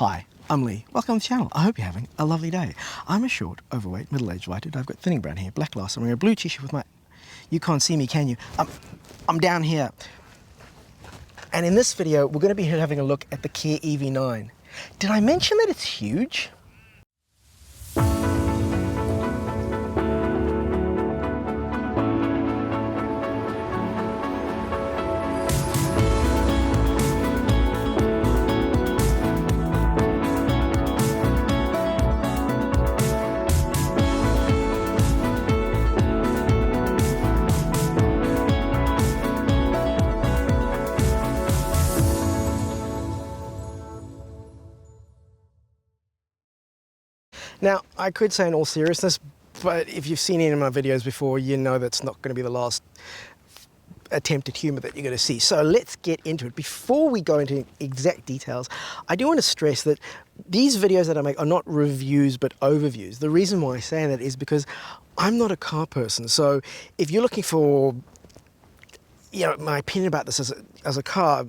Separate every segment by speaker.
Speaker 1: Hi, I'm Lee. Welcome to the channel. I hope you're having a lovely day. I'm a short, overweight, middle-aged white dude. I've got thinning brown hair, black glasses. I'm wearing a blue t-shirt with my... You can't see me, can you? I'm down here. And in this video, we're going to be having a look at the Kia EV9. Did I mention that it's huge? Now, I could say in all seriousness, but if you've seen any of my videos before, you know that's not going to be the last attempt at humour that you're going to see. So let's get into it. Before we go into exact details, I do want to stress that these videos that I make are not reviews but overviews. The reason why I say that is because I'm not a car person. So if you're looking for, my opinion about this as a car,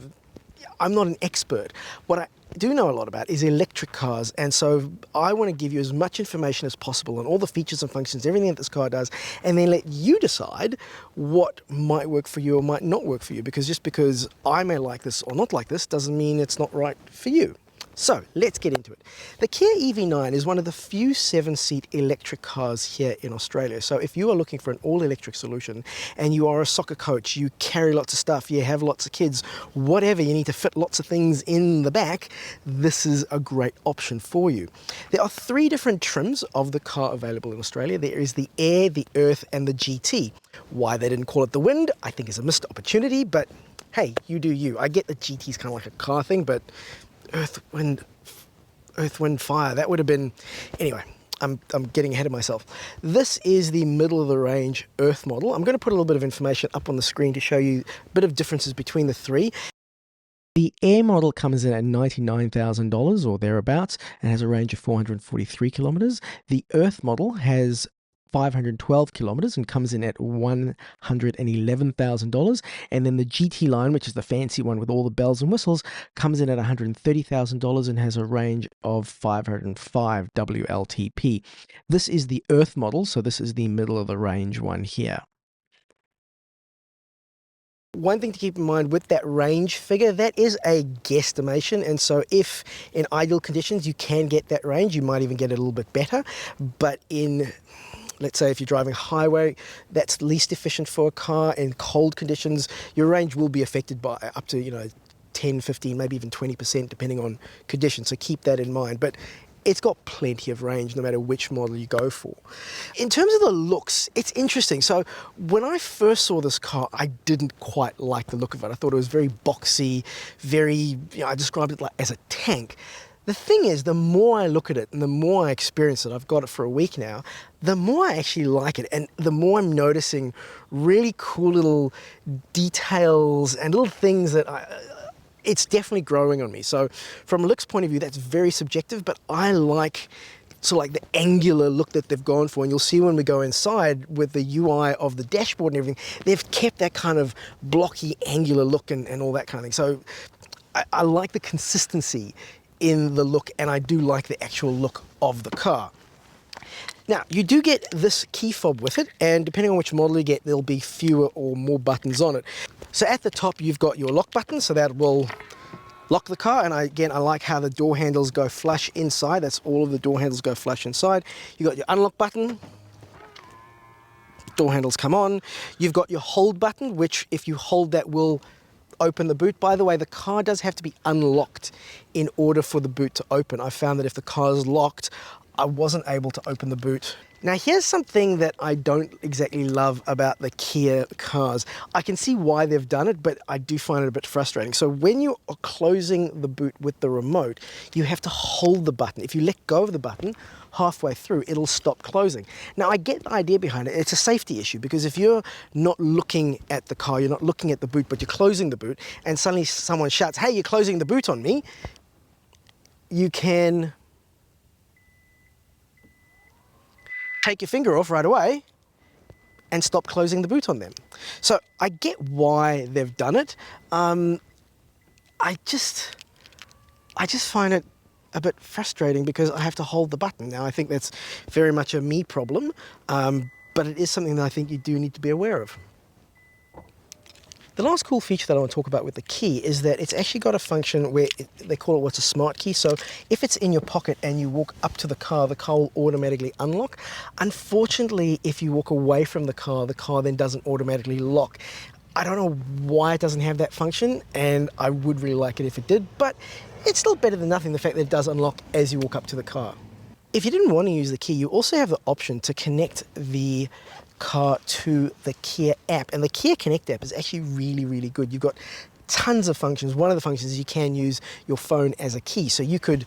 Speaker 1: I'm not an expert. What I do know a lot about is electric cars, and so I want to give you as much information as possible on all the features and functions, everything that this car does, and then let you decide what might work for you or might not work for you, because just because I may like this or not like this doesn't mean it's not right for you. So let's get into it. The Kia EV9 is one of the few 7-seat electric cars here in Australia. So if you are looking for an all-electric solution and you are a soccer coach, you carry lots of stuff, you have lots of kids, whatever, you need to fit lots of things in the back, this is a great option for you. There are 3 different trims of the car available in Australia. There is the Air, the Earth and the GT. Why they didn't call it the Wind, I think is a missed opportunity, but hey, you do you. I get the GT is kind of like a car thing, but Earth, Wind, Fire, that would have been... Anyway, I'm getting ahead of myself. This is the middle-of-the-range Earth model. I'm going to put a little bit of information up on the screen to show you a bit of differences between the 3. The Air model comes in at $99,000 or thereabouts and has a range of 443 kilometres. The Earth model has 512 kilometers and comes in at $111,000, and then the GT line, which is the fancy one with all the bells and whistles, comes in at $130,000 and has a range of 505 WLTP. This is the Earth model, so this is the middle of the range one here. One thing to keep in mind with that range figure, that is a guesstimation, and so if in ideal conditions you can get that range, you might even get it a little bit better, but in... Let's say if you're driving a highway, that's least efficient for a car. In cold conditions, your range will be affected by up to, 10, 15, maybe even 20%, depending on conditions. So keep that in mind. But it's got plenty of range, no matter which model you go for. In terms of the looks, it's interesting. So when I first saw this car, I didn't quite like the look of it. I thought it was very boxy, very, I described it like as a tank. The thing is, the more I look at it and the more I experience it, I've got it for a week now, the more I actually like it, and the more I'm noticing really cool little details and little things that it's definitely growing on me. So from a looks point of view, that's very subjective, but I like sort of like the angular look that they've gone for, and you'll see when we go inside with the UI of the dashboard and everything, they've kept that kind of blocky angular look and all that kind of thing. So I like the consistency in the look, and I do like the actual look of the car. Now, you do get this key fob with it, and depending on which model you get, there'll be fewer or more buttons on it. So at the top, you've got your lock button, so that will lock the car, and I like how the door handles go flush inside. That's all of the door handles go flush inside. You've got your unlock button, door handles come on. You've got your hold button, which if you hold that will open the boot. By the way, the car does have to be unlocked in order for the boot to open. I found that if the car is locked, I wasn't able to open the boot. Now here's something that I don't exactly love about the Kia cars. I can see why they've done it, but I do find it a bit frustrating. So when you are closing the boot with the remote, you have to hold the button. If you let go of the button halfway through, it'll stop closing. Now I get the idea behind it. It's a safety issue, because if you're not looking at the car, you're not looking at the boot, but you're closing the boot, and suddenly someone shouts, "Hey, you're closing the boot on me," you can take your finger off right away and stop closing the boot on them. So I get why they've done it. I just find it a bit frustrating because I have to hold the button. Now, I think that's very much a me problem, but it is something that I think you do need to be aware of. The last cool feature that I want to talk about with the key is that it's actually got a function where they call it what's a smart key. So if it's in your pocket and you walk up to the car will automatically unlock. Unfortunately, if you walk away from the car then doesn't automatically lock. I don't know why it doesn't have that function, and I would really like it if it did, but it's still better than nothing, the fact that it does unlock as you walk up to the car. If you didn't want to use the key, you also have the option to connect the car to the Kia app, and the Kia Connect app is actually really, really good. You've got tons of functions. One of the functions is you can use your phone as a key, so you could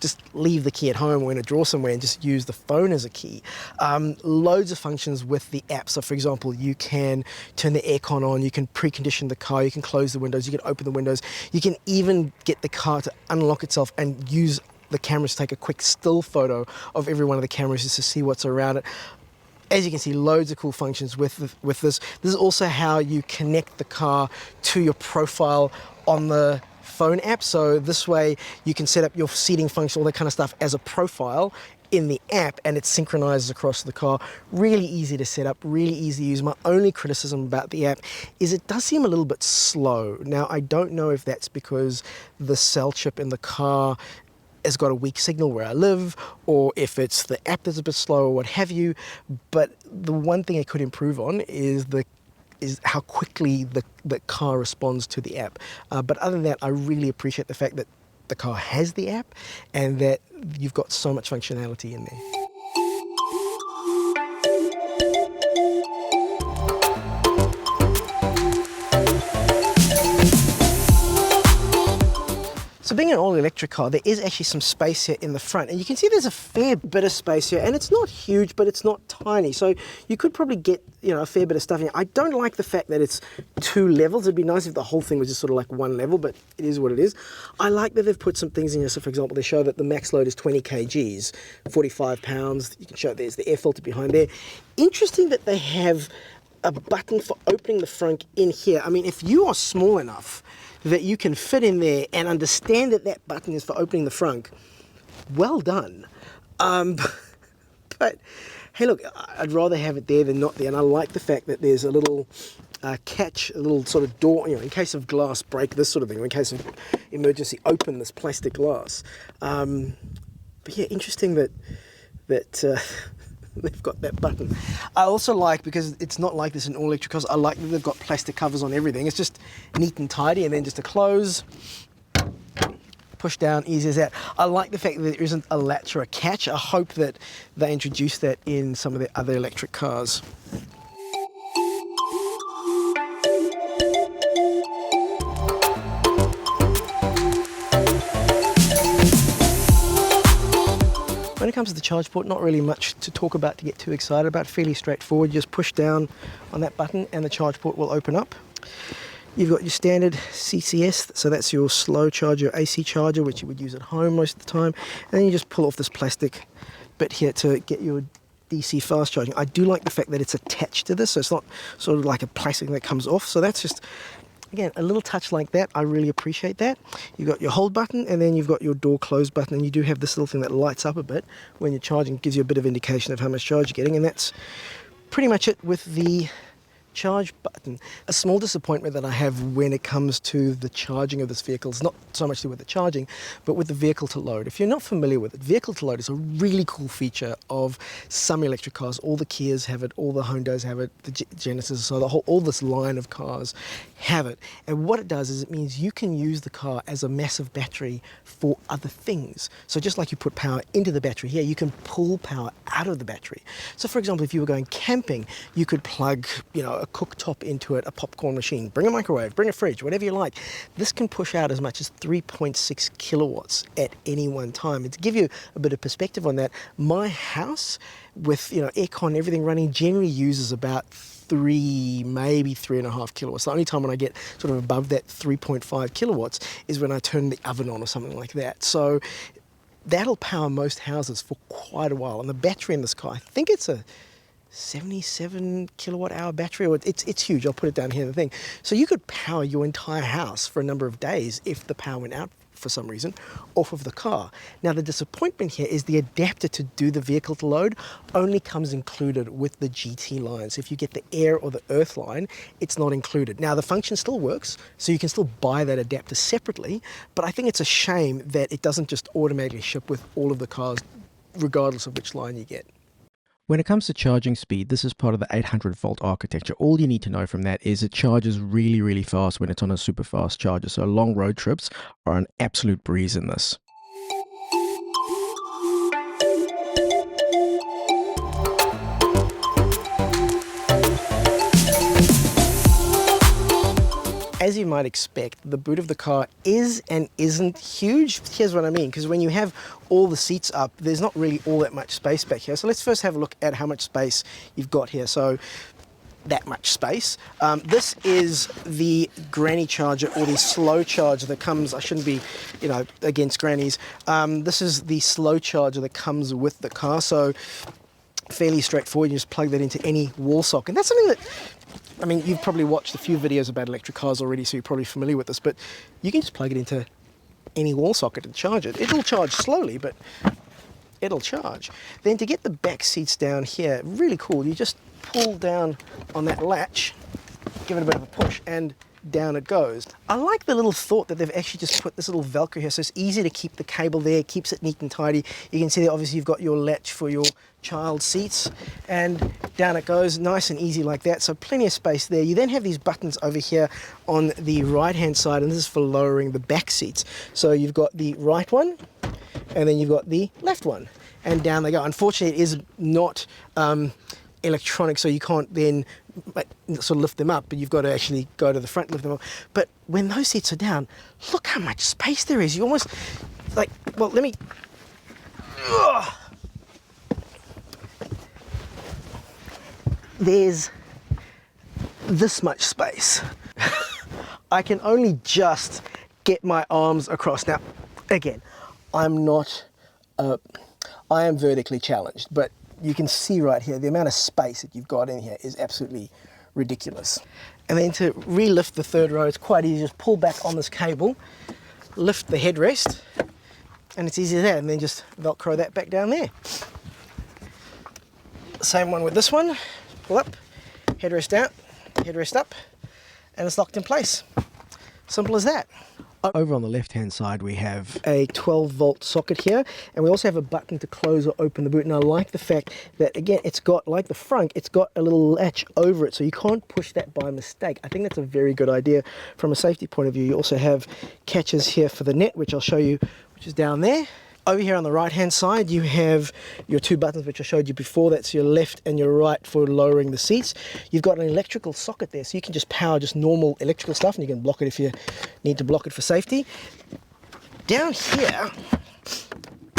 Speaker 1: just leave the key at home or in a drawer somewhere and just use the phone as a key. Loads of functions with the app. So for example, you can turn the aircon on, you can precondition the car, you can close the windows, you can open the windows, you can even get the car to unlock itself and use the cameras to take a quick still photo of every one of the cameras just to see what's around it. As you can see, loads of cool functions with this. This is also how you connect the car to your profile on the phone app. So this way you can set up your seating function, all that kind of stuff as a profile in the app, and it synchronizes across the car. Really easy to set up, really easy to use. My only criticism about the app is it does seem a little bit slow. Now, I don't know if that's because the cell chip in the car has got a weak signal where I live, or if it's the app that's a bit slow or what have you, but the one thing I could improve on is how quickly the car responds to the app. But other than that, I really appreciate the fact that the car has the app and that you've got so much functionality in there. So being an all-electric car, there is actually some space here in the front, and you can see there's a fair bit of space here, and it's not huge, but it's not tiny. So you could probably get, a fair bit of stuff in here. I don't like the fact that it's 2 levels. It'd be nice if the whole thing was just sort of like 1 level, but it is what it is. I like that they've put some things in here. So for example, they show that the max load is 20 kgs, 45 pounds. You can show there's the air filter behind there. Interesting that they have a button for opening the front in here. I mean, if you are small enough that you can fit in there and understand that that button is for opening the front, well done. But hey, look, I'd rather have it there than not there, and I like the fact that there's a little catch, a little sort of door, in case of glass break, this sort of thing, or in case of emergency, open this plastic glass. But yeah, interesting that they've got that button. I also like, because it's not like this in all electric cars, I like that they've got plastic covers on everything. It's just neat and tidy, and then just a close, push down, easy as that. I like the fact that there isn't a latch or a catch. I hope that they introduce that in some of the other electric cars. When it comes to the charge port, not really much to talk about, to get too excited about. Fairly straightforward. You just push down on that button and the charge port will open up. You've got your standard CCS, so that's your slow charger, AC charger, which you would use at home most of the time. And then you just pull off this plastic bit here to get your DC fast charging. I do like the fact that it's attached to this, so it's not sort of like a plastic that comes off. So that's just, again, a little touch like that. I really appreciate that. You've got your hold button, and then you've got your door close button, and you do have this little thing that lights up a bit when you're charging. It gives you a bit of indication of how much charge you're getting, and that's pretty much it with the charge button. A small disappointment that I have when it comes to the charging of this vehicle is not so much to do with the charging, but with the vehicle to load. If you're not familiar with it, vehicle to load is a really cool feature of some electric cars. All the Kias have it, all the Hondas have it, the Genesis, so all this line of cars have it. And what it does is it means you can use the car as a massive battery for other things. So just like you put power into the battery here, you can pull power out of the battery. So for example, if you were going camping, you could plug, a cooktop into it, a popcorn machine, bring a microwave, bring a fridge, whatever you like. This can push out as much as 3.6 kilowatts at any one time. And to give you a bit of perspective on that, my house with aircon, everything running, generally uses about 3, maybe 3.5 kilowatts. The only time when I get sort of above that 3.5 kilowatts is when I turn the oven on or something like that. So that'll power most houses for quite a while. And the battery in this car, I think it's a 77 kilowatt hour battery, or it's huge. I'll put it down here in the thing. So you could power your entire house for a number of days if the power went out for some reason, off of the car. Now the disappointment here is the adapter to do the vehicle to load only comes included with the GT line. So if you get the Air or the Earth line, it's not included. Now the function still works, so you can still buy that adapter separately, but I think it's a shame that it doesn't just automatically ship with all of the cars, regardless of which line you get.
Speaker 2: When it comes to charging speed, this is part of the 800 volt architecture. All you need to know from that is it charges really, really fast when it's on a super fast charger. So long road trips are an absolute breeze in this.
Speaker 1: As you might expect, the boot of the car is and isn't huge. Here's what I mean, because when you have all the seats up, there's not really all that much space back here. So let's first have a look at how much space you've got here. So that much space. This is the granny charger, or the slow charger that comes, I shouldn't be, against grannies. This is the slow charger that comes with the car. So fairly straightforward. You just plug that into any wall socket. And that's something that, I mean, you've probably watched a few videos about electric cars already, so you're probably familiar with this, but you can just plug it into any wall socket and charge it. It'll charge slowly, but it'll charge. Then to get the back seats down here, really cool, you just pull down on that latch, give it a bit of a push, and down it goes. I like the little thought that they've actually just put this little Velcro here, so it's easy to keep the cable there, keeps it neat and tidy. You can see that obviously you've got your latch for your child seats, and down it goes, nice and easy like that, so plenty of space there. You then have these buttons over here on the right hand side, and this is for lowering the back seats. So you've got the right one, and then you've got the left one, and down they go. Unfortunately, it is not electronic, so you can't then sort of lift them up, but you've got to actually go to the front and lift them up. But when those seats are down, look how much space there is. You almost, like, well, let me, there's this much space. I can only just get my arms across. Now, again, I am vertically challenged, but you can see right here, the amount of space that you've got in here is absolutely ridiculous. And then to re-lift the third row, it's quite easy. Just pull back on this cable, lift the headrest, and it's easy as that, and then just Velcro that back down there. Same one with this one. Pull up, headrest out, headrest up, and it's locked in place. Simple as that.
Speaker 2: Over on the left hand side we have
Speaker 1: a 12 volt socket here, and we also have a button to close or open the boot. And I like the fact that, again, it's got, like the front, it's got a little latch over it, so you can't push that by mistake. I think that's a very good idea from a safety point of view. You also have catches here for the net, which I'll show you, which is down there. Over here on the right hand side you have your two buttons which I showed you before. That's your left and your right for lowering the seats. You've got an electrical socket there, so you can just power just normal electrical stuff, and you can block it if you need to block it for safety. Down here,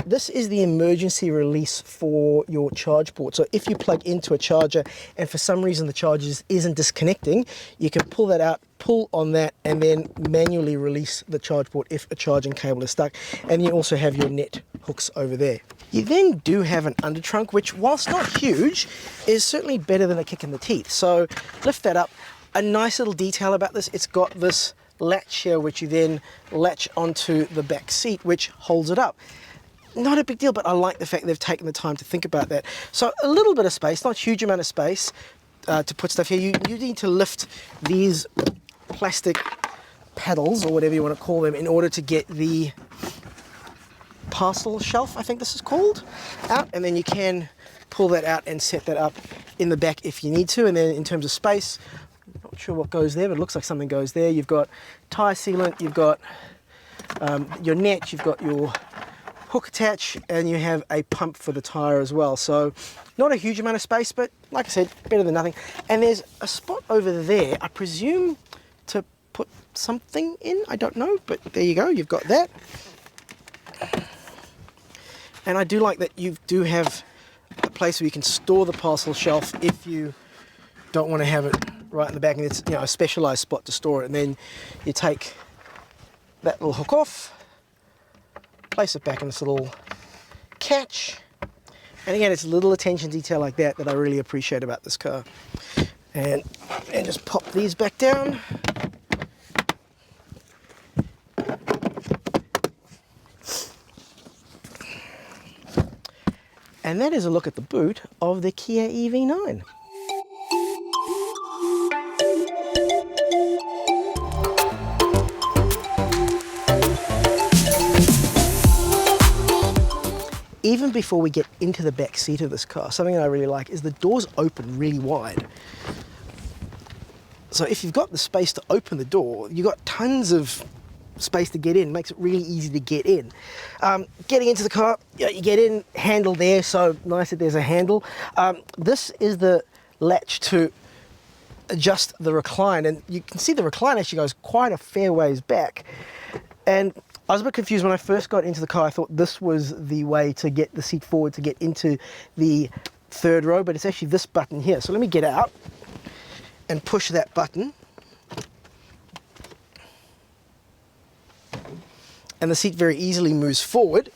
Speaker 1: this is the emergency release for your charge port. So if you plug into a charger and for some reason the charger isn't disconnecting, you can pull that out, pull on that, and then manually release the charge port if a charging cable is stuck. And you also have your net hooks over there. You then do have an under trunk, which, whilst not huge, is certainly better than a kick in the teeth. So lift that up. A nice little detail about this, it's got this latch here which you then latch onto the back seat, which holds it up. Not a big deal, but I like the fact they've taken the time to think about that. So a little bit of space, not a huge amount of space to put stuff here. You need to lift these plastic paddles, or whatever you want to call them, in order to get the parcel shelf, I think this is called, out, and then you can pull that out and set that up in the back if you need to. And then in terms of space, not sure what goes there, but it looks like something goes there. You've got tyre sealant, you've got your net, you've got your hook attach, and you have a pump for the tyre as well. So not a huge amount of space, but like I said, better than nothing. And there's a spot over there, I presume, to put something in. I don't know, but there you go, you've got that. And I do like that you do have a place where you can store the parcel shelf if you don't want to have it right in the back, and it's, you know, a specialized spot to store it. And then you take that little hook off, place it back in this little catch, and again, it's a little attention detail like that that I really appreciate about this car. And just pop these back down, And that is a look at the boot of the Kia EV9. Even before we get into the back seat of this car, something I really like is the doors open really wide. So if you've got the space to open the door, you've got tons of space to get in. Makes it really easy to get in. Getting into the car, you get in, handle there, so nice that there's a handle. This is the latch to adjust the recline, and you can see the recline actually goes quite a fair ways back. And I was a bit confused when I first got into the car. I thought this was the way to get the seat forward to get into the third row, but it's actually this button here. So let me get out and push that button. And the seat very easily moves forward.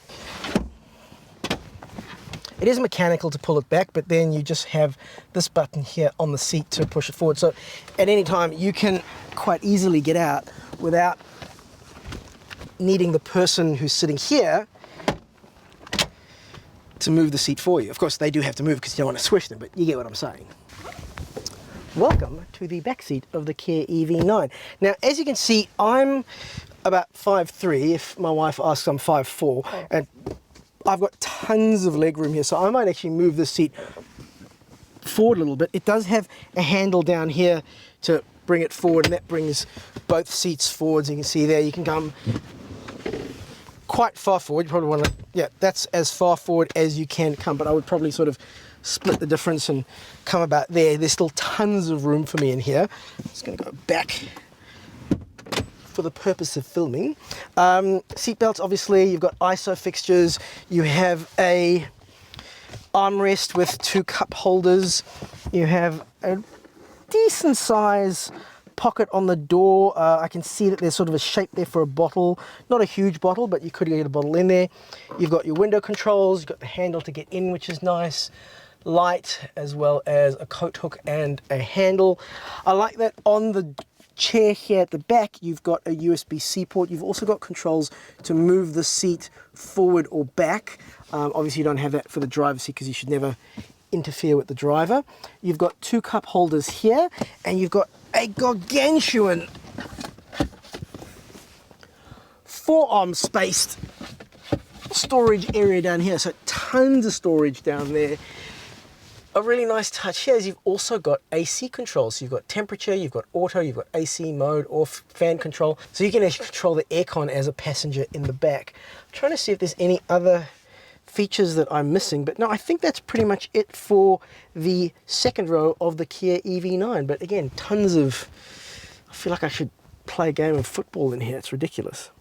Speaker 1: It is mechanical to pull it back, but then you just have this button here on the seat to push it forward. So at any time you can quite easily get out without needing the person who's sitting here to move the seat for you. Of course, they do have to move because you don't want to squish them, but you get what I'm saying. Welcome to the back seat of the Kia EV9. Now, as you can see, I'm about 5'3". If my wife asks, I'm 5'4", and I've got tons of leg room here, so I might actually move the seat forward a little bit. It does have a handle down here to bring it forward, and that brings both seats forwards. You can see there, you can come quite far forward. You probably want to, yeah, that's as far forward as you can come, but I would probably sort of split the difference and come about there. There's still tons of room for me in here. I'm just going to go back for the purpose of filming. Seat belts, obviously, you've got ISO fixtures, you have a armrest with 2 cup holders, you have a decent size pocket on the door. I can see that there's sort of a shape there for a bottle, not a huge bottle, but you could get a bottle in there. You've got your window controls, you've got the handle to get in, which is nice, light, as well as a coat hook and a handle. I like that on the chair here at the back you've got a USB-C port. You've also got controls to move the seat forward or back. Obviously you don't have that for the driver's seat because you should never interfere with the driver. You've got 2 cup holders here, and you've got a gargantuan 4-arm spaced storage area down here, so tons of storage down there. A really nice touch here is you've also got AC controls. So you've got temperature, you've got auto, you've got AC mode, or fan control. So you can actually control the aircon as a passenger in the back. I'm trying to see if there's any other features that I'm missing, but no, I think that's pretty much it for the second row of the Kia EV9. But again, tons of, I feel like I should play a game of football in here. It's ridiculous.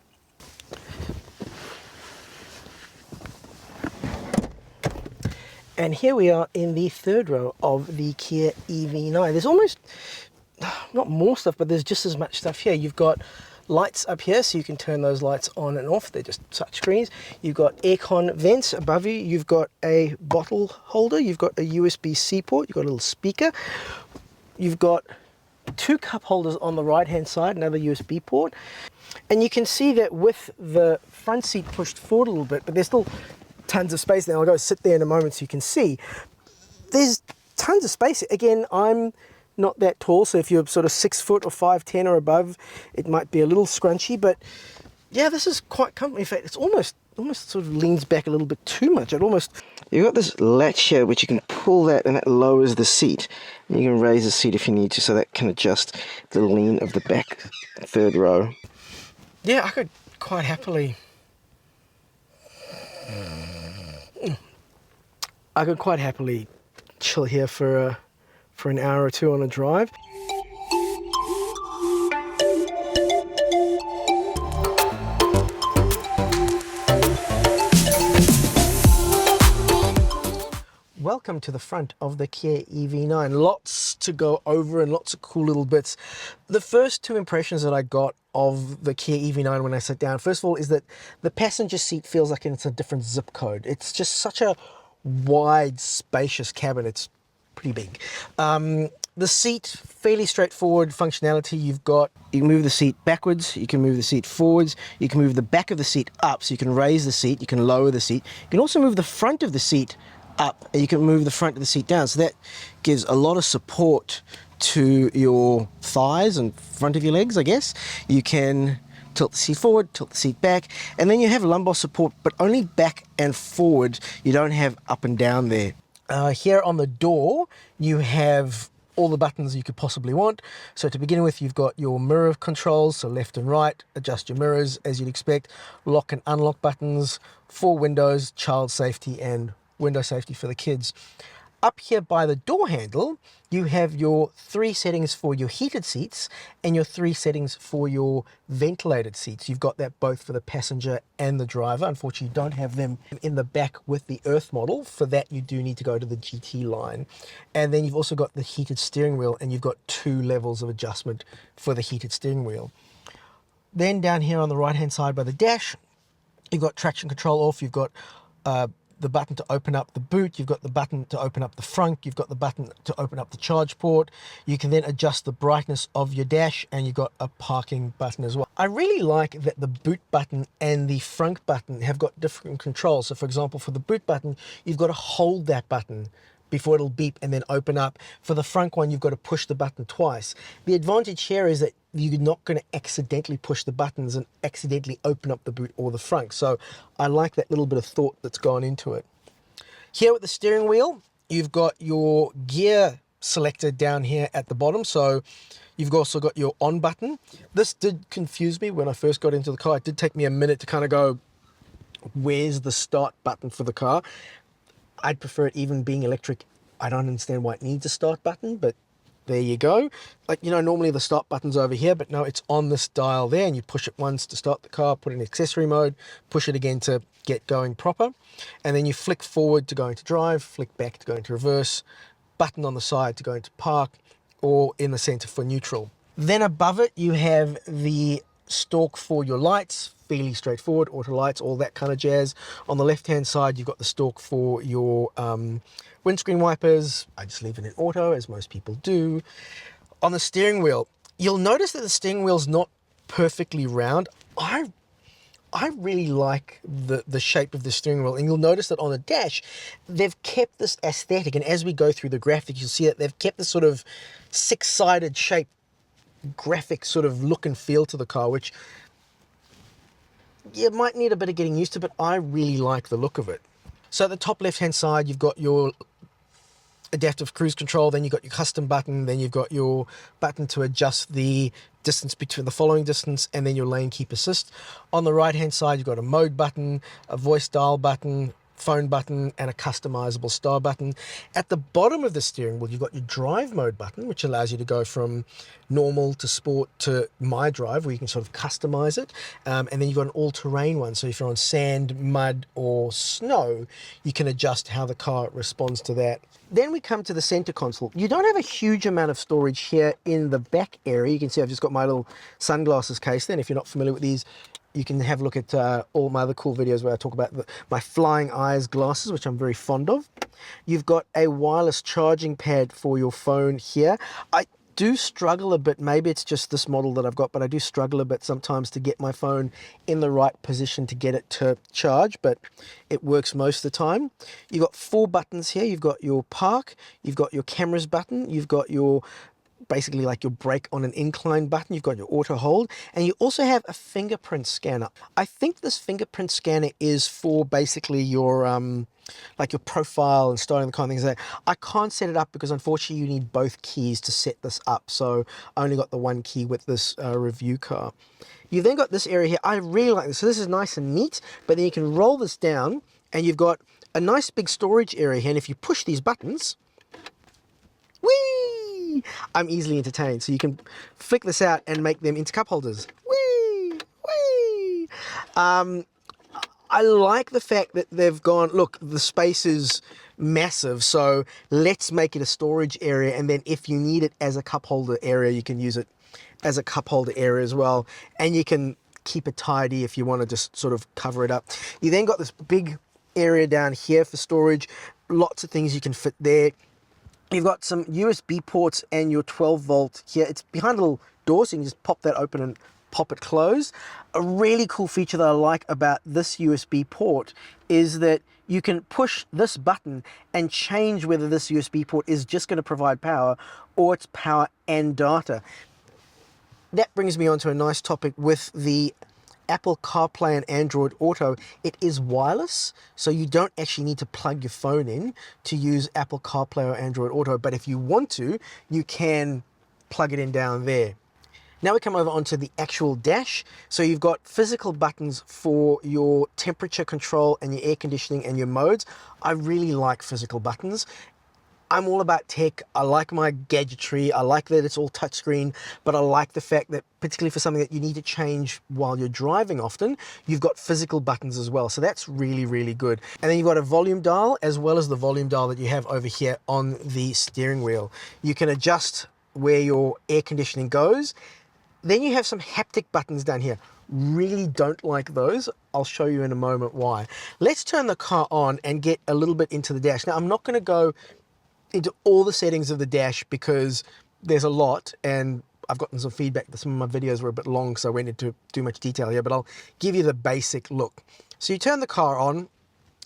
Speaker 1: And here we are in the third row of the Kia EV9. There's almost, not more stuff, but there's just as much stuff here. You've got lights up here, so you can turn those lights on and off. They're just touch screens. You've got aircon vents above you. You've got a bottle holder. You've got a USB-C port. You've got a little speaker. You've got 2 cup holders on the right-hand side, another USB port. And you can see that with the front seat pushed forward a little bit, but there's still tons of space there. I'll go sit there in a moment so you can see. There's tons of space. Again, I'm not that tall, so if you're sort of 6 foot or 5'10" or above, it might be a little scrunchy, but yeah, this is quite comfortable. In fact, it's almost sort of leans back a little bit too much. You've got this latch here which you can pull that, and that lowers the seat. And you can raise the seat if you need to, so that can adjust the lean of the back third row. Yeah, I could quite happily chill here for an hour or two on a drive. Welcome to the front of the Kia EV9. Lots to go over and lots of cool little bits. The first 2 impressions that I got of the Kia EV9 when I sat down, first of all, is that the passenger seat feels like it's a different zip code. It's just such a wide, spacious cabin. It's pretty big. The seat, fairly straightforward functionality. You can move the seat backwards, you can move the seat forwards, you can move the back of the seat up, so you can raise the seat, you can lower the seat. You can also move the front of the seat up, and you can move the front of the seat down. So that gives a lot of support to your thighs and front of your legs, I guess. You can tilt the seat forward, tilt the seat back, and then you have lumbar support, but only back and forward. You don't have up and down there. Here on the door, you have all the buttons you could possibly want. So to begin with, you've got your mirror controls, so left and right, adjust your mirrors as you'd expect, lock and unlock buttons, for windows, child safety, and window safety for the kids. Up here by the door handle, you have your 3 settings for your heated seats and your 3 settings for your ventilated seats. You've got that both for the passenger and the driver. Unfortunately, you don't have them in the back with the Earth model. For that, you do need to go to the GT line. And then you've also got the heated steering wheel, and you've got 2 levels of adjustment for the heated steering wheel. Then down here on the right-hand side by the dash, you've got traction control off, you've got the button to open up the boot, you've got the button to open up the front, you've got the button to open up the charge port. You can then adjust the brightness of your dash, and you've got a parking button as well. I really like that the boot button and the front button have got different controls. So for example, for the boot button, you've got to hold that button before it'll beep and then open up. For the front one, you've got to push the button twice. The advantage here is that you're not going to accidentally push the buttons and accidentally open up the boot or the front. So I like that little bit of thought that's gone into it. Here with the steering wheel, you've got your gear selector down here at the bottom. So you've also got your on button. This did confuse me when I first got into the car. It did take me a minute to kind of go, where's the start button for the car? I'd prefer it even being electric. I don't understand why it needs a start button, but there you go. Like, you know, normally the start button's over here, but no, it's on this dial there, and you push it once to start the car, put it in accessory mode, push it again to get going proper, and then you flick forward to go into drive, flick back to go into reverse, button on the side to go into park, or in the center for neutral. Then above it, you have the stalk for your lights, fairly straightforward, auto lights, all that kind of jazz. On the left hand side, you've got the stalk for your windscreen wipers. I just leave it in auto, as most people do. On the steering wheel, you'll notice that the steering wheel's not perfectly round. I really like the shape of the steering wheel, and you'll notice that on the dash, they've kept this aesthetic, and as we go through the graphic, you'll see that they've kept this sort of 6-sided shape, graphic sort of look and feel to the car, which you might need a bit of getting used to, but I really like the look of it. So at the top left hand side, you've got your adaptive cruise control, then you've got your custom button, then you've got your button to adjust the distance between the following distance, and then your lane keep assist. On the right hand side, you've got a mode button, a voice dial button, phone button, and a customizable star button. At the bottom of the steering wheel, you've got your drive mode button, which allows you to go from normal to sport to my drive, where you can sort of customize it. And then you've got an all-terrain one. So if you're on sand, mud, or snow, you can adjust how the car responds to that. Then we come to the center console. You don't have a huge amount of storage here in the back area. You can see I've just got my little sunglasses case then. If you're not familiar with these, you can have a look at all my other cool videos where I talk about my flying eyes glasses, which I'm very fond of. You've got a wireless charging pad for your phone here. I do struggle a bit, maybe it's just this model that I've got, but I do struggle a bit sometimes to get my phone in the right position to get it to charge, but it works most of the time. You've got 4 buttons here. You've got your park, you've got your cameras button, you've got your basically like your brake on an incline button, you've got your auto hold, and you also have a fingerprint scanner. I think this fingerprint scanner is for basically your like your profile and starting the car and things like that. I can't set it up because unfortunately you need both keys to set this up, so I only got the one key with this review car. You've then got this area here. I really like this. So this is nice and neat, but then you can roll this down and you've got a nice big storage area here, and if you push these buttons, whee! I'm easily entertained. So you can flick this out and make them into cup holders. Whee! Whee! I like the fact that they've gone, look, the space is massive, so let's make it a storage area, and then if you need it as a cup holder area, you can use it as a cup holder area as well, and you can keep it tidy if you want to just sort of cover it up. You then got this big area down here for storage, lots of things you can fit there. You've got some USB ports and your 12 volt here. It's behind a little door, so you can just pop that open and pop it closed. A really cool feature that I like about this USB port is that you can push this button and change whether this USB port is just going to provide power or it's power and data. That brings me on to a nice topic with the Apple CarPlay and Android Auto. It is wireless, so you don't actually need to plug your phone in to use Apple CarPlay or Android Auto, but if you want to, you can plug it in down there. Now we come over onto the actual dash. So you've got physical buttons for your temperature control and your air conditioning and your modes. I really like physical buttons. I'm all about tech. I like my gadgetry. I like that it's all touchscreen, but I like the fact that particularly for something that you need to change while you're driving often, you've got physical buttons as well. So that's really, really good. And then you've got a volume dial as well as the volume dial that you have over here on the steering wheel. You can adjust where your air conditioning goes. Then you have some haptic buttons down here. Really don't like those. I'll show you in a moment why. Let's turn the car on and get a little bit into the dash. Now, I'm not going to go into all the settings of the dash because there's a lot, and I've gotten some feedback that some of my videos were a bit long, so I went into too much detail here, but I'll give you the basic look. So you turn the car on,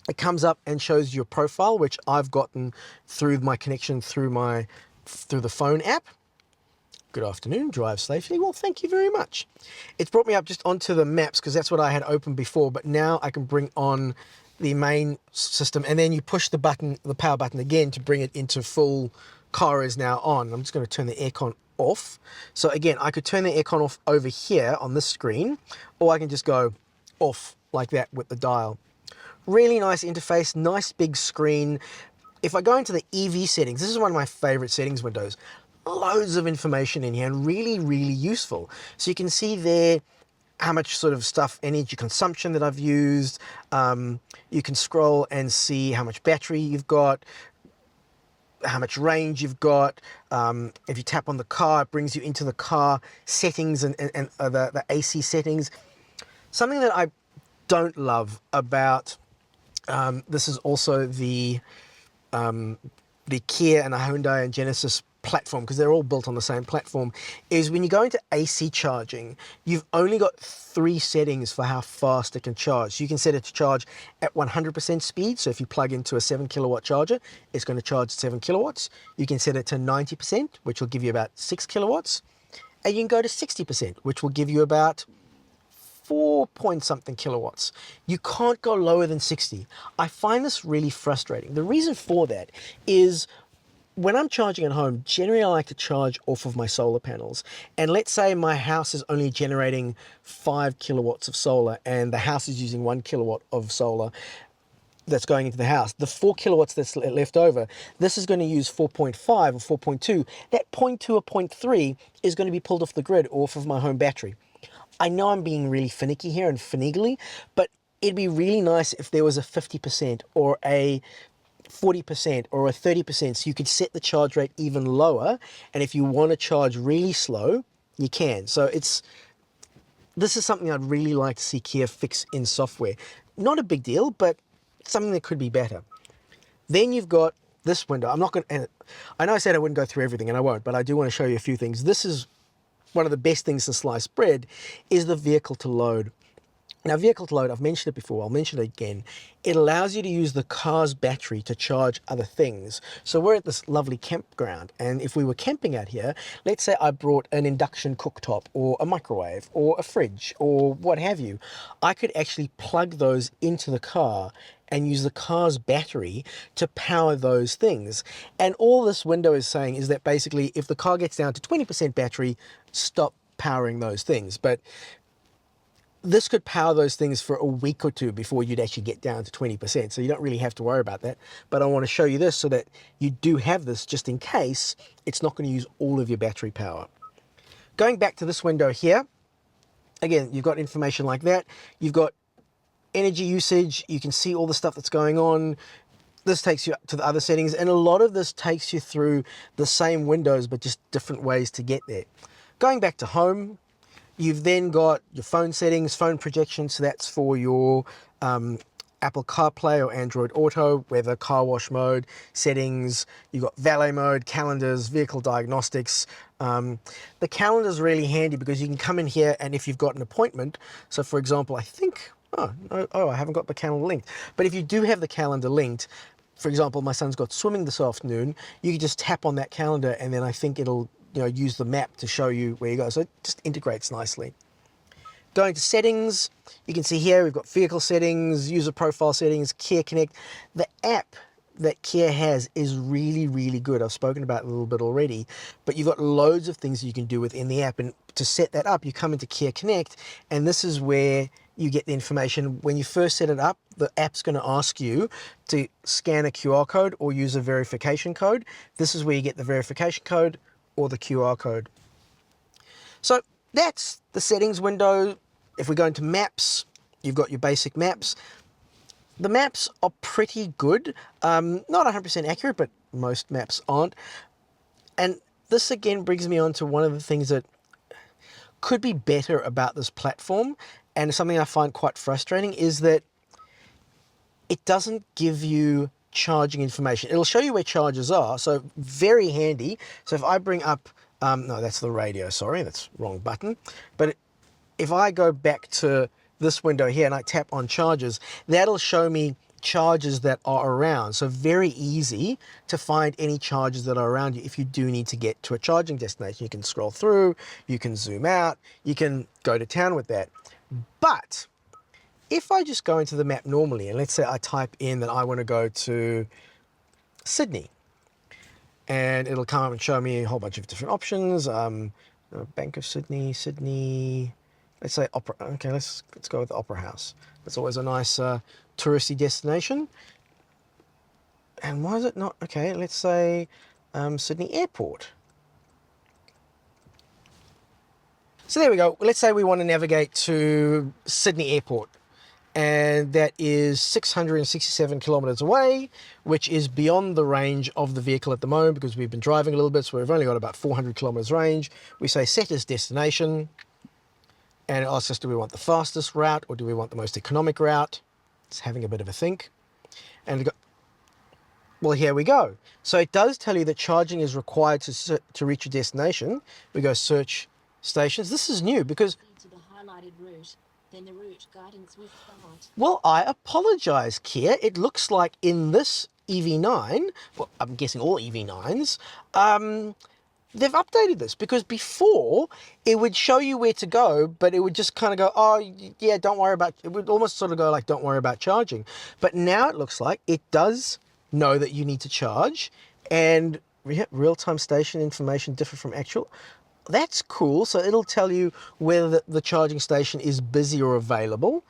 Speaker 1: it comes up and shows your profile, which I've gotten through my connection through the phone app. Good afternoon, drive safely. Well, thank you very much. It's brought me up just onto the maps because that's what I had open before, but now I can bring on the main system, and then you push the button, the power button again to bring it into full car is now on. I'm just going to turn the aircon off. So again, I could turn the aircon off over here on this screen, or I can just go off like that with the dial. Really nice interface, nice big screen. If I go into the EV settings, this is one of my favorite settings windows. Loads of information in here and really, really useful. So you can see there how much sort of stuff, energy consumption that I've used. You can scroll and see how much battery you've got, how much range you've got. If you tap on the car, it brings you into the car settings and the AC settings. Something that I don't love about this is also the Kia and the Hyundai and Genesis platform, because they're all built on the same platform, is when you go into AC charging, you've only got 3 settings for how fast it can charge. So you can set it to charge at 100% speed. So if you plug into a 7 kilowatt charger, it's going to charge 7 kilowatts. You can set it to 90%, which will give you about 6 kilowatts. And you can go to 60%, which will give you about 4 point something kilowatts. You can't go lower than 60. I find this really frustrating. The reason for that is when I'm charging at home, generally I like to charge off of my solar panels. And let's say my house is only generating 5 kilowatts of solar and the house is using 1 kilowatt of solar that's going into the house. The 4 kilowatts that's left over, this is going to use 4.5 or 4.2. That 0.2 or 0.3 is going to be pulled off the grid, off of my home battery. I know I'm being really finicky here and finagly, but it'd be really nice if there was a 50% or a 40% or a 30%, so you could set the charge rate even lower, and if you want to charge really slow, you can. So this is something I'd really like to see Kia fix in software. Not a big deal, but something that could be better. Then you've got this window. I'm not going to, I know I said I wouldn't go through everything, and I won't, but I do want to show you a few things. This is one of the best things to slice bread, is the vehicle to load. Now, vehicle to load, I've mentioned it before, I'll mention it again. It allows you to use the car's battery to charge other things. So we're at this lovely campground, and if we were camping out here, let's say I brought an induction cooktop or a microwave or a fridge or what have you, I could actually plug those into the car and use the car's battery to power those things. And all this window is saying is that basically if the car gets down to 20% battery, stop powering those things. But this could power those things for a week or two before you'd actually get down to 20%. So you don't really have to worry about that. But I want to show you this so that you do have this just in case it's not going to use all of your battery power. Going back to this window here, again, you've got information like that. You've got energy usage. You can see all the stuff that's going on. This takes you to the other settings, and a lot of this takes you through the same windows, but just different ways to get there. Going back to home, you've then got your phone settings, phone projection, so that's for your Apple CarPlay or Android Auto, weather, car wash mode, settings. You've got valet mode, calendars, vehicle diagnostics. The calendar is really handy because you can come in here, and if you've got an appointment, so for example, I think Oh, I haven't got the calendar linked. But if you do have the calendar linked, for example, my son's got swimming this afternoon, you can just tap on that calendar and then I think it'll, use the map to show you where you go. So it just integrates nicely. Going to settings, you can see here we've got vehicle settings, user profile settings, Kia Connect. The app that Kia has is really, really good. I've spoken about it a little bit already, but you've got loads of things you can do within the app. And to set that up, you come into Kia Connect, and this is where you get the information. When you first set it up, the app's going to ask you to scan a QR code or use a verification code. This is where you get the verification code or the QR code. So that's the settings window. If we go into maps, you've got your basic maps. The maps are pretty good. Not 100% accurate, but most maps aren't. And this again brings me on to one of the things that could be better about this platform, and something I find quite frustrating, is that it doesn't give you charging information. It'll show you where chargers are, so very handy. So if I bring up, no, that's the radio, sorry, that's wrong button. But if I go back to this window here and I tap on chargers, that'll show me chargers that are around. So very easy to find any chargers that are around you if you do need to get to a charging destination. You can scroll through, you can zoom out, you can go to town with that. But if I just go into the map normally, and let's say I type in that I want to go to Sydney, and it'll come up and show me a whole bunch of different options. Bank of Sydney, let's say Opera. Okay, let's go with the Opera House. That's always a nice touristy destination. And why is it not? Okay, let's say Sydney Airport. So there we go. Let's say we want to navigate to Sydney Airport, and that is 667 kilometers away, which is beyond the range of the vehicle at the moment because we've been driving a little bit, so we've only got about 400 kilometers range. We say set as destination, and it asks us, do we want the fastest route or do we want the most economic route? It's having a bit of a think. And well, here we go. So it does tell you that charging is required to reach your destination. We go search stations. This is new because
Speaker 3: to the highlighted route, then the route guidance with start.
Speaker 1: Well, I apologise, Kia. It looks like in this EV9, well, I'm guessing all EV9s, they've updated this, because before it would show you where to go, but it would just kind of go, oh, yeah, don't worry about, it would almost sort of go like, don't worry about charging. But now it looks like it does know that you need to charge, and real-time station information different from actual. That's cool. So it'll tell you whether the charging station is busy or available,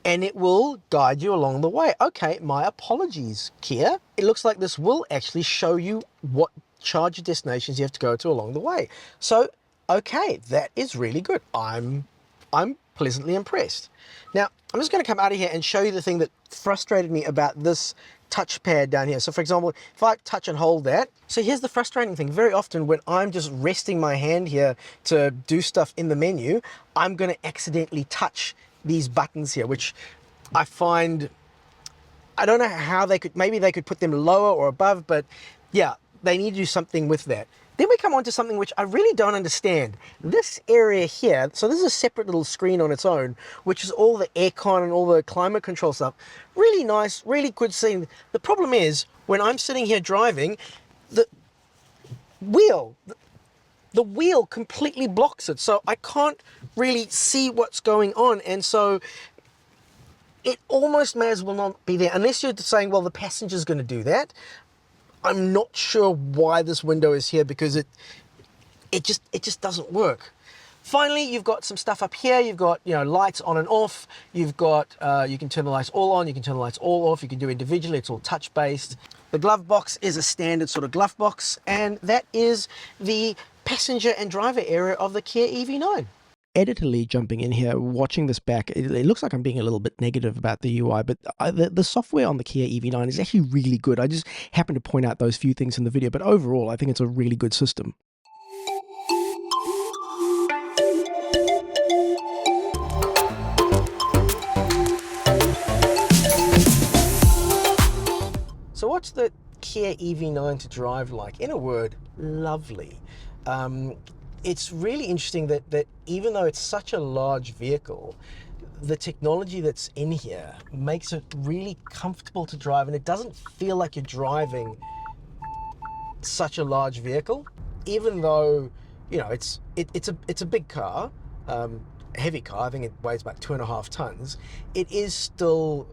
Speaker 1: and it will guide you along the way. Okay, my apologies, Kia. It looks like this will actually show you what charger destinations you have to go to along the way. So, okay, that is really good. I'm pleasantly impressed. Now, I'm just going to come out of here and show you the thing that frustrated me about this touchpad down here. So for example, if I touch and hold that, so here's the frustrating thing. Very often when I'm just resting my hand here to do stuff in the menu, I'm going to accidentally touch these buttons here, which I find, I don't know how they could, maybe they could put them lower or above, but yeah, they need to do something with that. Then we come on to something which I really don't understand. This area here, so this is a separate little screen on its own, which is all the aircon and all the climate control stuff. Really nice, really good scene. The problem is, when I'm sitting here driving, the wheel completely blocks it. So I can't really see what's going on. And so it almost may as well not be there, unless you're saying, well, the passenger's going to do that. I'm not sure why this window is here, because it just doesn't work. Finally, you've got some stuff up here. You've got, lights on and off. You've got, you can turn the lights all on. You can turn the lights all off. You can do it individually. It's all touch based. The glove box is a standard sort of glove box, and that is the passenger and driver area of the Kia EV9.
Speaker 2: Editorly jumping in here, watching this back, it looks like I'm being a little bit negative about the UI, but the software on the Kia EV9 is actually really good. I just happen to point out those few things in the video, but overall, I think it's a really good system.
Speaker 1: So what's the Kia EV9 to drive like? In a word, lovely. It's really interesting that even though it's such a large vehicle, the technology that's in here makes it really comfortable to drive, and it doesn't feel like you're driving such a large vehicle, even though, you know, it's a big car, heavy car. I think it weighs about 2.5 tons. It is still,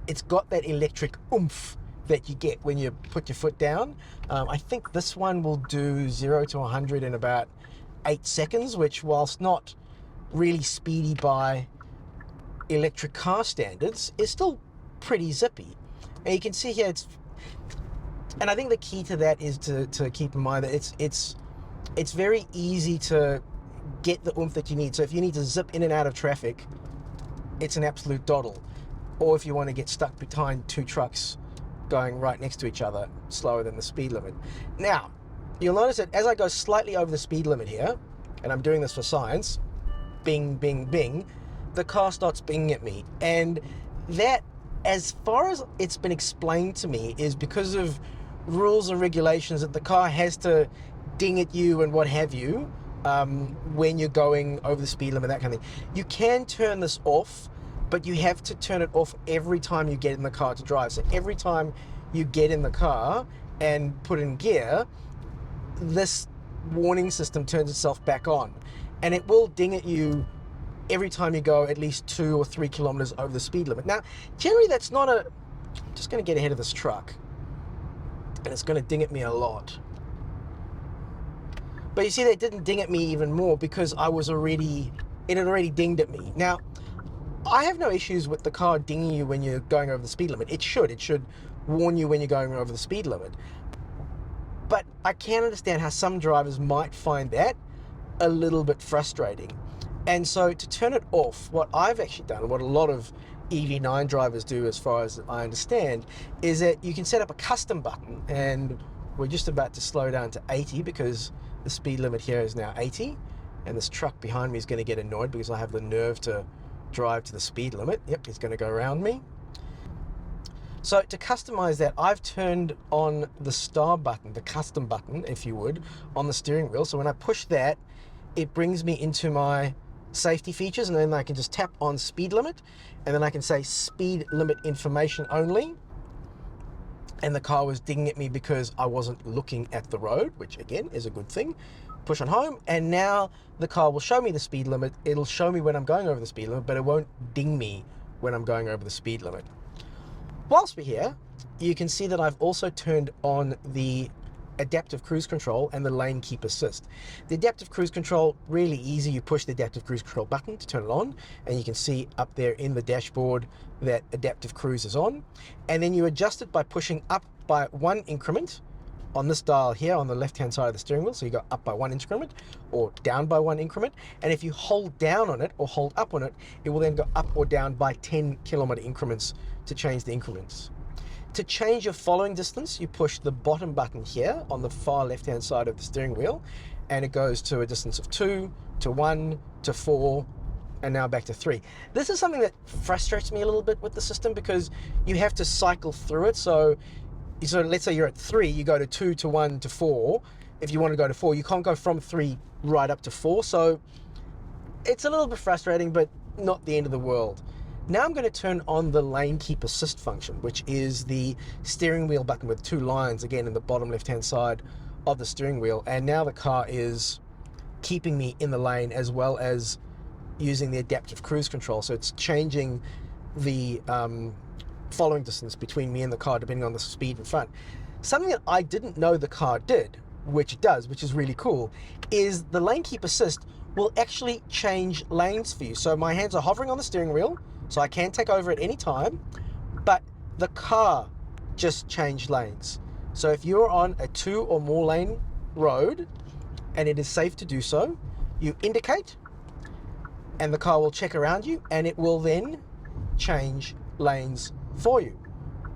Speaker 1: it's got that electric oomph that you get when you put your foot down. I think this one will do 0 to 100 in about 8 seconds, which, whilst not really speedy by electric car standards, is still pretty zippy. And you can see here and I think the key to that is to keep in mind that it's very easy to get the oomph that you need. So if you need to zip in and out of traffic, it's an absolute doddle. Or if you want to get stuck behind 2 trucks going right next to each other, slower than the speed limit. Now, you'll notice that as I go slightly over the speed limit here, and I'm doing this for science, bing, bing, bing, the car starts binging at me. And that, as far as it's been explained to me, is because of rules and regulations that the car has to ding at you and what have you when you're going over the speed limit, that kind of thing. You can turn this off, but you have to turn it off every time you get in the car to drive. So every time you get in the car and put in gear, this warning system turns itself back on, and it will ding at you every time you go at least 2 or 3 kilometers over the speed limit. Now, generally that's not I'm just going to get ahead of this truck, and it's going to ding at me a lot. But you see, they didn't ding at me even more because it had already dinged at me. Now, I have no issues with the car dinging you when you're going over the speed limit. It should warn you when you're going over the speed limit. But I can understand how some drivers might find that a little bit frustrating. And so to turn it off, what I've actually done, what a lot of EV9 drivers do, as far as I understand, is that you can set up a custom button, and we're just about to slow down to 80 because the speed limit here is now 80, and this truck behind me is going to get annoyed because I have the nerve to drive to the speed limit. Yep, he's going to go around me. So to customize that, I've turned on the star button, the custom button, if you would, on the steering wheel. So when I push that, it brings me into my safety features, and then I can just tap on speed limit, and then I can say speed limit information only. And the car was dinging at me because I wasn't looking at the road, which again is a good thing. Push on home, and now the car will show me the speed limit. It'll show me when I'm going over the speed limit, but it won't ding me when I'm going over the speed limit. Whilst we're here, you can see that I've also turned on the adaptive cruise control and the lane keep assist. The adaptive cruise control, really easy. You push the adaptive cruise control button to turn it on, and you can see up there in the dashboard that adaptive cruise is on. And then you adjust it by pushing up by 1 increment on this dial here on the left hand side of the steering wheel. So you go up by 1 increment or down by 1 increment, and if you hold down on it or hold up on it, it will then go up or down by 10 kilometer increments to change the increments. To change your following distance, you push the bottom button here on the far left hand side of the steering wheel, and it goes to a distance of 2 to 1 to 4 and now back to 3. This is something that frustrates me a little bit with the system because you have to cycle through it. So let's say you're at 3, you go to 2 to 1 to 4. If you want to go to 4, you can't go from 3 right up to 4. So it's a little bit frustrating, but not the end of the world. Now I'm going to turn on the lane keep assist function, which is the steering wheel button with 2 lines again in the bottom left hand side of the steering wheel. And now the car is keeping me in the lane as well as using the adaptive cruise control. So it's changing the following distance between me and the car depending on the speed in front. Something that I didn't know the car did, which it does, which is really cool, is the lane keep assist will actually change lanes for you. So my hands are hovering on the steering wheel, so I can take over at any time, but the car just changed lanes. So if you're on a 2 or more lane road and it is safe to do so, you indicate and the car will check around you, and it will then change lanes for you,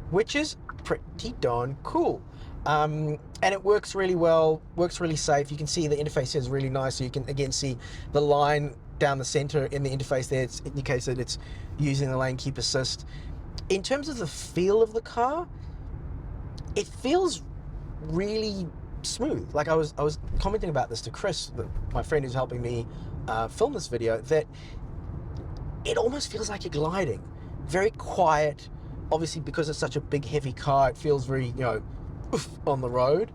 Speaker 1: which is pretty darn cool. And it works really well, works really safe. You can see the interface here is really nice, so you can again see the line down the center in the interface there. It indicates that it's using the lane keep assist. In terms of the feel of the car, it feels really smooth. Like I was commenting about this to Chris, my friend who's helping me film this video, that it almost feels like you're gliding. Very quiet. Obviously, because it's such a big, heavy car, it feels very, oof on the road.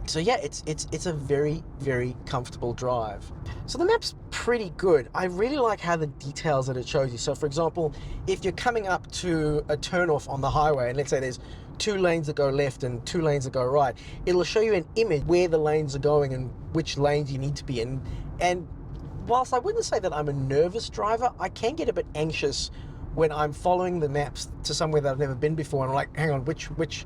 Speaker 1: So yeah, it's a very, very comfortable drive. So the map's pretty good. I really like how the details that it shows you. So for example, if you're coming up to a turnoff on the highway, and let's say there's 2 lanes that go left and 2 lanes that go right, it'll show you an image where the lanes are going and which lanes you need to be in. And whilst I wouldn't say that I'm a nervous driver, I can get a bit anxious when I'm following the maps to somewhere that I've never been before, and I'm like, hang on, which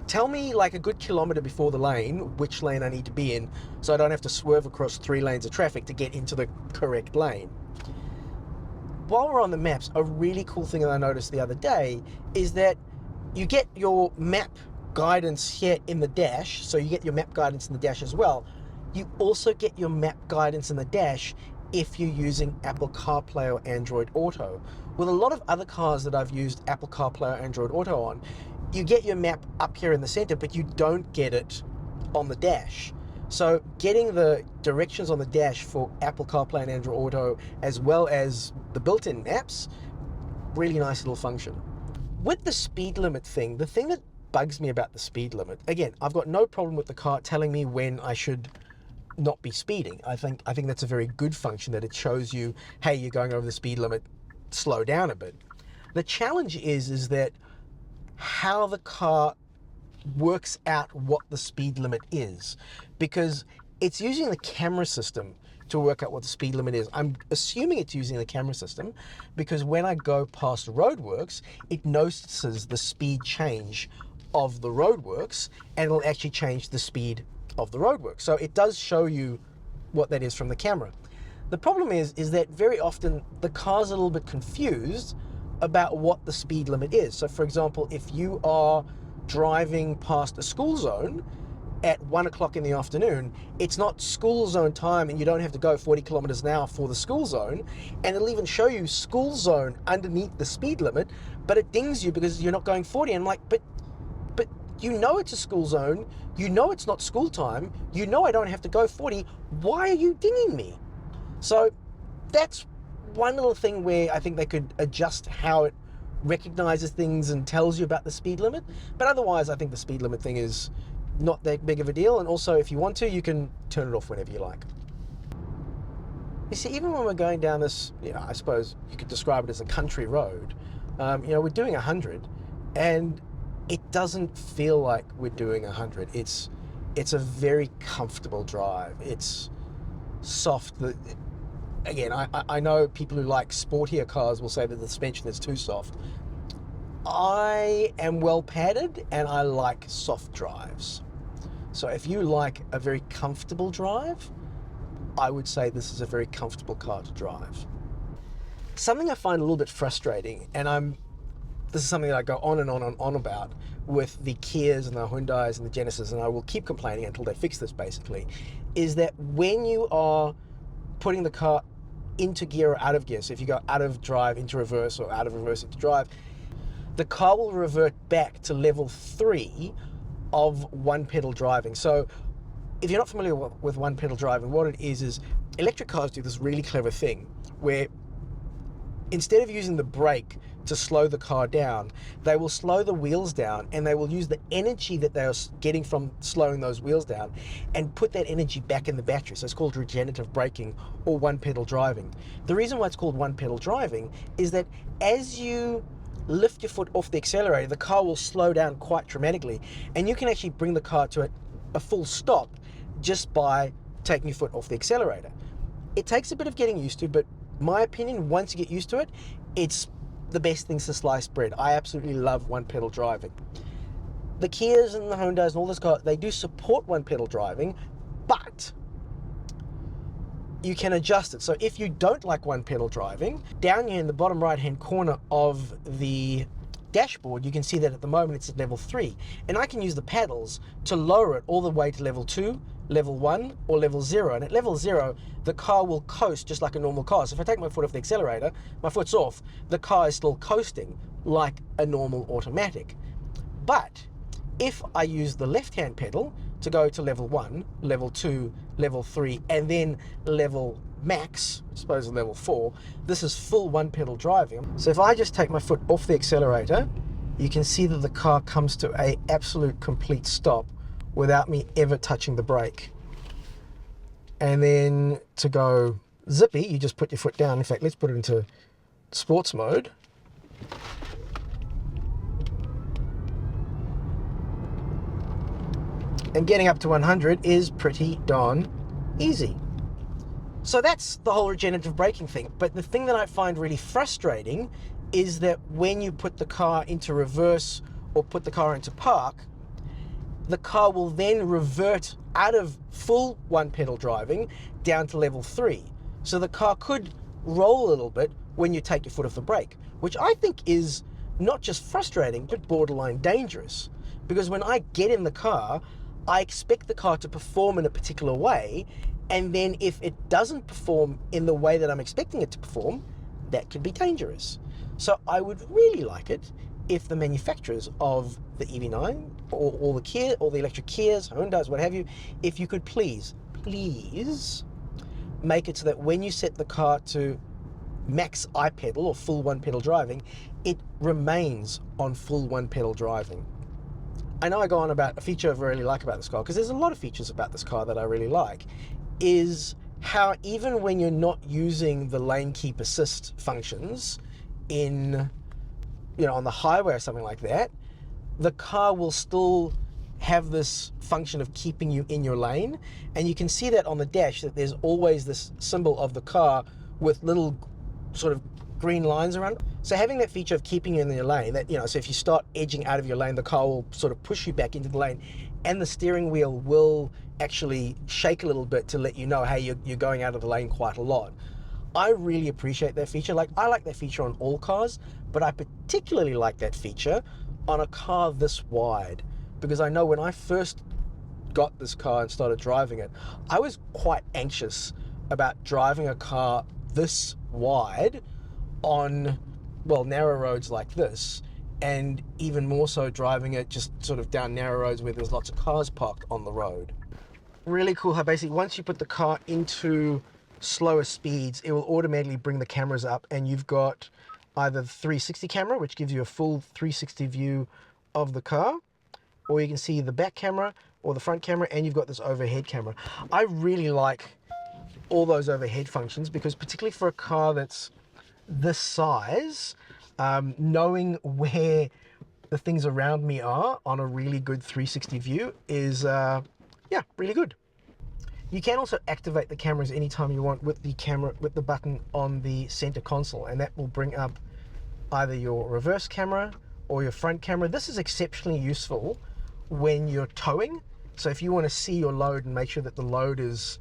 Speaker 1: tell me like a good kilometer before the lane which lane I need to be in, so I don't have to swerve across 3 lanes of traffic to get into the correct lane. While we're on the maps, a really cool thing that I noticed the other day is that you get your map guidance here in the dash, so you get your map guidance in the dash as well. You also get your map guidance in the dash if you're using Apple CarPlay or Android Auto. With a lot of other cars that I've used Apple CarPlay or Android Auto on, you get your map up here in the center, but you don't get it on the dash. So getting the directions on the dash for Apple CarPlay and Android Auto, as well as the built-in maps, really nice little function. With the speed limit thing, the thing that bugs me about the speed limit, again, I've got no problem with the car telling me when I should not be speeding. I think that's a very good function, that it shows you, hey, you're going over the speed limit, slow down a bit. The challenge is that how the car works out what the speed limit is, because it's using the camera system to work out what the speed limit is. I'm assuming it's using the camera system because when I go past roadworks, it notices the speed change of the roadworks, and it'll actually change the speed of the roadworks. So it does show you what that is from the camera. The problem is that very often the car's a little bit confused about what the speed limit is. So for example, if you are driving past a school zone at 1 o'clock in the afternoon, it's not school zone time and you don't have to go 40 kilometers an hour for the school zone, and it'll even show you school zone underneath the speed limit, but it dings you because you're not going 40. And I'm like, but you know it's a school zone, you know it's not school time, you know I don't have to go 40, why are you dinging me? So that's one little thing where I think they could adjust how it recognizes things and tells you about the speed limit. But otherwise, I think the speed limit thing is not that big of a deal. And also, if you want to, you can turn it off whenever you like. You see, even when we're going down this, I suppose you could describe it as a country road, we're doing 100, and it doesn't feel like we're doing 100. It's a very comfortable drive. It's soft. Again, I know people who like sportier cars will say that the suspension is too soft. I am well padded and I like soft drives. So if you like a very comfortable drive, I would say this is a very comfortable car to drive. Something I find a little bit frustrating, and this is something that I go on and on and on about with the Kias and the Hyundais and the Genesis, and I will keep complaining until they fix this basically, is that when you are putting the car into gear or out of gear, so if you go out of drive into reverse or out of reverse into drive, the car will revert back to level 3 of one pedal driving. So if you're not familiar with one pedal driving, what it is electric cars do this really clever thing where instead of using the brake to slow the car down, they will slow the wheels down, and they will use the energy that they are getting from slowing those wheels down and put that energy back in the battery. So it's called regenerative braking or one pedal driving. The reason why it's called one pedal driving is that as you lift your foot off the accelerator, the car will slow down quite dramatically, and you can actually bring the car to a full stop just by taking your foot off the accelerator. It takes a bit of getting used to, but my opinion, once you get used to it, it's the best things to slice bread. I absolutely love one pedal driving. The Kias and the Hyundais and all this car, they do support one pedal driving, but you can adjust it. So if you don't like one pedal driving, down here in the bottom right hand corner of the dashboard, you can see that at the moment it's at level 3, and I can use the paddles to lower it all the way to level 2, level 1 or level 0, and at level 0 the car will coast just like a normal car. So if I take my foot off the accelerator, my foot's off, the car is still coasting like a normal automatic. But if I use the left hand pedal to go to level 1, level 2, level 3 and then level max, I suppose level 4, this is full one pedal driving. So if I just take my foot off the accelerator, you can see that the car comes to a absolute complete stop without me ever touching the brake. And then to go zippy, you just put your foot down. In fact, let's put it into sports mode. And getting up to 100 is pretty darn easy. So that's the whole regenerative braking thing. But the thing that I find really frustrating is that when you put the car into reverse or put the car into park, the car will then revert out of full one pedal driving down to level 3. So the car could roll a little bit when you take your foot off the brake, which I think is not just frustrating, but borderline dangerous. Because when I get in the car, I expect the car to perform in a particular way, and then if it doesn't perform in the way that I'm expecting it to perform, that could be dangerous. So I would really like it if the manufacturers of the EV9 or all the Kia, all the electric Kias, Hyundais, what have you, if you could please make it so that when you set the car to max I-pedal or full one pedal driving, it remains on full one pedal driving. I know I go on about a feature I really like about this car, because there's a lot of features about this car that I really like, is how even when you're not using the lane keep assist functions in, on the highway or something like that, the car will still have this function of keeping you in your lane. And you can see that on the dash, that there's always this symbol of the car with little sort of green lines around. So having that feature of keeping you in your lane, that, so if you start edging out of your lane, the car will sort of push you back into the lane, and the steering wheel will actually shake a little bit to let you know, hey, you're going out of the lane quite a lot. I really appreciate that feature. Like, I like that feature on all cars, but I particularly like that feature on a car this wide, because I know when I first got this car and started driving it, I was quite anxious about driving a car this wide on, well, narrow roads like this, and even more so driving it just sort of down narrow roads where there's lots of cars parked on the road. Really cool how basically once you put the car into slower speeds, it will automatically bring the cameras up, and you've got either the 360 camera, which gives you a full 360 view of the car, or you can see the back camera or the front camera, and you've got this overhead camera. I really like all those overhead functions, because particularly for a car that's this size, knowing where the things around me are on a really good 360 view is really good. You can also activate the cameras anytime you want with the button on the center console, and that will bring up either your reverse camera or your front camera. This is exceptionally useful when you're towing. So if you want to see your load and make sure that the load is,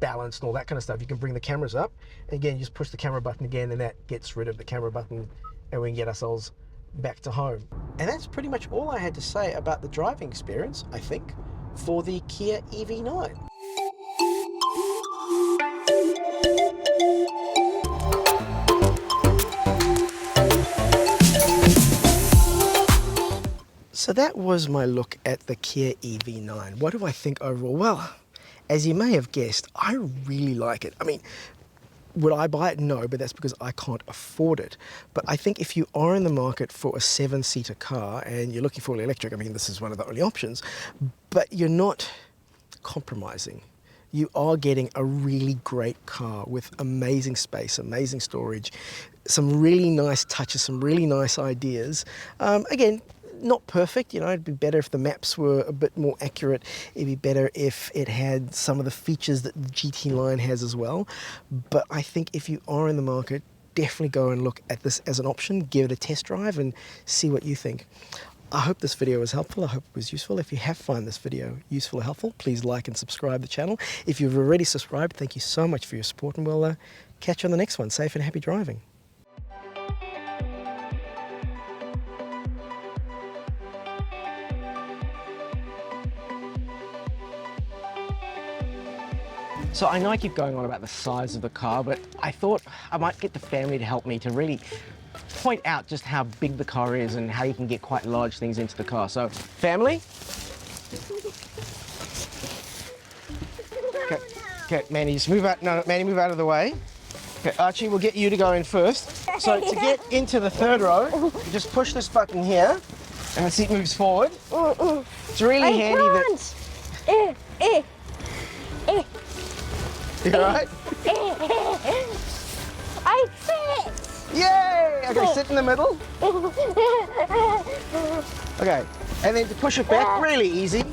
Speaker 1: balanced and all that kind of stuff, you can bring the cameras up. And again, you just push the camera button again, and that gets rid of the camera button, and we can get ourselves back to home. And that's pretty much all I had to say about the driving experience, I think, for the Kia EV9. So that was my look at the Kia EV9. What do I think overall? Well, as you may have guessed, I really like it. I mean, would I buy it? No, but that's because I can't afford it. But I think if you are in the market for a 7-seater car and you're looking for an electric, I mean, this is one of the only options, but you're not compromising. You are getting a really great car with amazing space, amazing storage, some really nice touches, some really nice ideas. Again, not perfect, it'd be better if the maps were a bit more accurate. It'd be better if it had some of the features that the GT line has as well. But I think if you are in the market, definitely go and look at this as an option, give it a test drive and see what you think. I hope this video was helpful. I hope it was useful. If you have found this video useful or helpful, please like and subscribe the channel. If you've already subscribed, thank you so much for your support, and we'll catch you on the next one. Safe and happy driving. So I know I keep going on about the size of the car, but I thought I might get the family to help me to really point out just how big the car is and how you can get quite large things into the car. So, family? Okay, Manny, just move out. No, Manny, move out of the way. Okay, Archie, we'll get you to go in first. So to get into the third row, you just push this button here, and the seat moves forward. It's really handy that. You alright?
Speaker 4: I fit!
Speaker 1: Yay! Okay, sit in the middle. Okay, and then to push it back, really easy.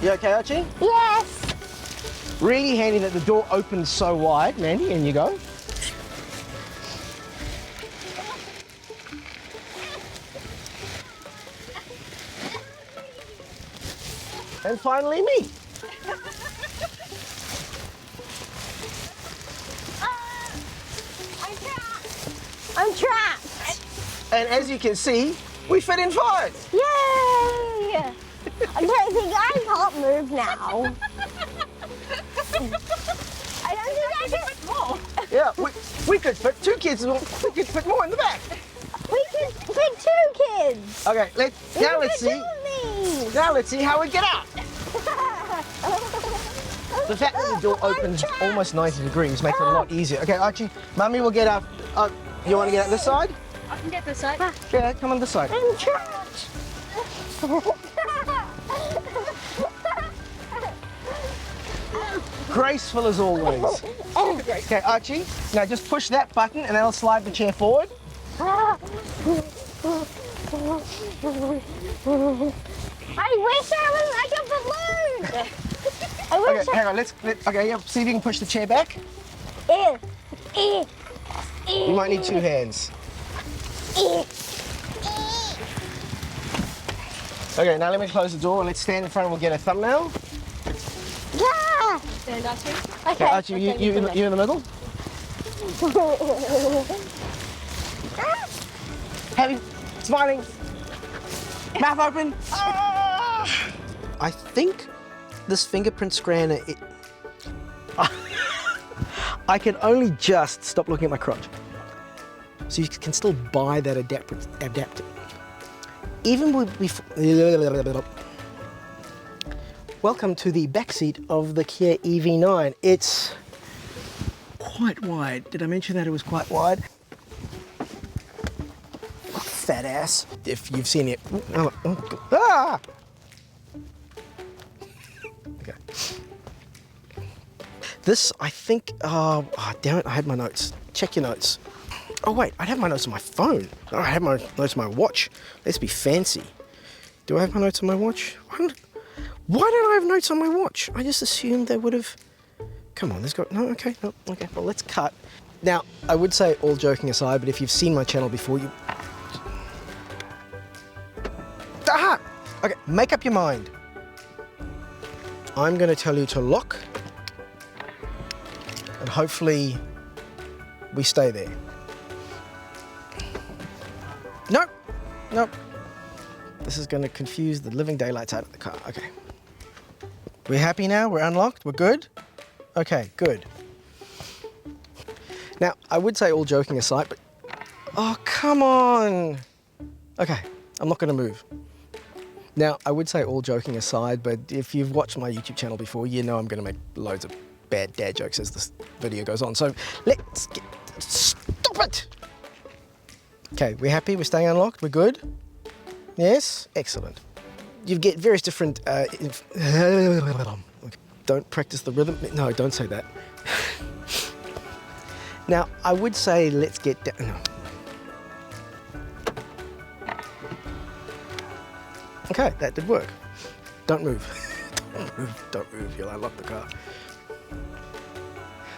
Speaker 1: You okay, Archie?
Speaker 4: Yes!
Speaker 1: Really handy that the door opens so wide, Mandy, and you go. And finally me.
Speaker 4: I'm trapped!
Speaker 1: And as you can see, we fit in 5.
Speaker 4: Yay! I don't think I can't move now. I don't think I can.
Speaker 1: Yeah, we could fit 2 kids, we could fit more in the back.
Speaker 4: We could fit 2 kids.
Speaker 1: Okay, now let's see. Now let's see how we get out. The fact that the door opens almost 90 degrees makes it a lot easier. Okay, Archie, Mummy will get out. You want to get out this side?
Speaker 3: I can get this side.
Speaker 1: Yeah, come on this side.
Speaker 4: I'm trapped.
Speaker 1: Graceful as always. Okay, Archie, now just push that button and that'll slide the chair forward.
Speaker 4: I wish I was like a balloon. I wish
Speaker 1: Okay, hang on, okay, yeah, see if you can push the chair back. You might need 2 hands. Okay, now let me close the door and let's stand in front and we'll get a thumbnail.
Speaker 4: Yeah.
Speaker 3: Stand Archie.
Speaker 1: Okay, Archie, you in the middle? Happy, smiling, mouth open. I think this fingerprint scanner, I can only just stop looking at my crotch. So you can still buy that adapter. Even welcome to the back seat of the Kia EV9. It's quite wide. Did I mention that it was quite wide? Fat ass. If you've seen it. Ah! Okay. This, I think, oh damn it, I had my notes. Check your notes. Oh wait, I have my notes on my phone. Oh, I have my notes on my watch. Let's be fancy. Do I have my notes on my watch? Why don't I have notes on my watch? I just assumed they would have. Come on, okay, well let's cut. Now, I would say all joking aside, but if you've seen my channel before, you... Aha! Okay, make up your mind. I'm gonna tell you to lock, and hopefully we stay there. Nope. This is gonna confuse the living daylights out of the car. Okay. We're happy now? We're unlocked? We're good? Okay, good. Now, I would say all joking aside, but... Oh, come on! Okay, I'm not gonna move. Now, I would say all joking aside, but if you've watched my YouTube channel before, you know I'm gonna make loads of bad dad jokes as this video goes on. So, let's get... Stop it! Okay, we're happy? We're staying unlocked? We're good? Yes? Excellent. You get various different... Don't practice the rhythm. No, don't say that. Now, I would say let's get down... No. Okay, that did work. Don't move. Don't move. You'll unlock the car.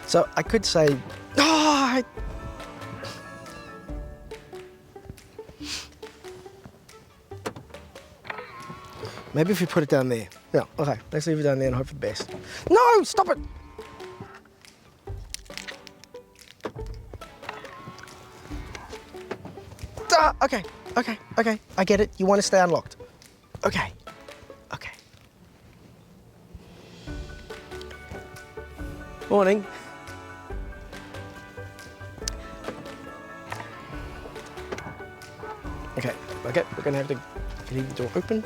Speaker 1: So I could say... Oh, maybe if we put it down there. Yeah, okay, let's leave it down there and hope for the best. No, stop it! Okay, I get it. You want to stay unlocked. Okay. Morning. Okay, we're gonna have to leave the door open.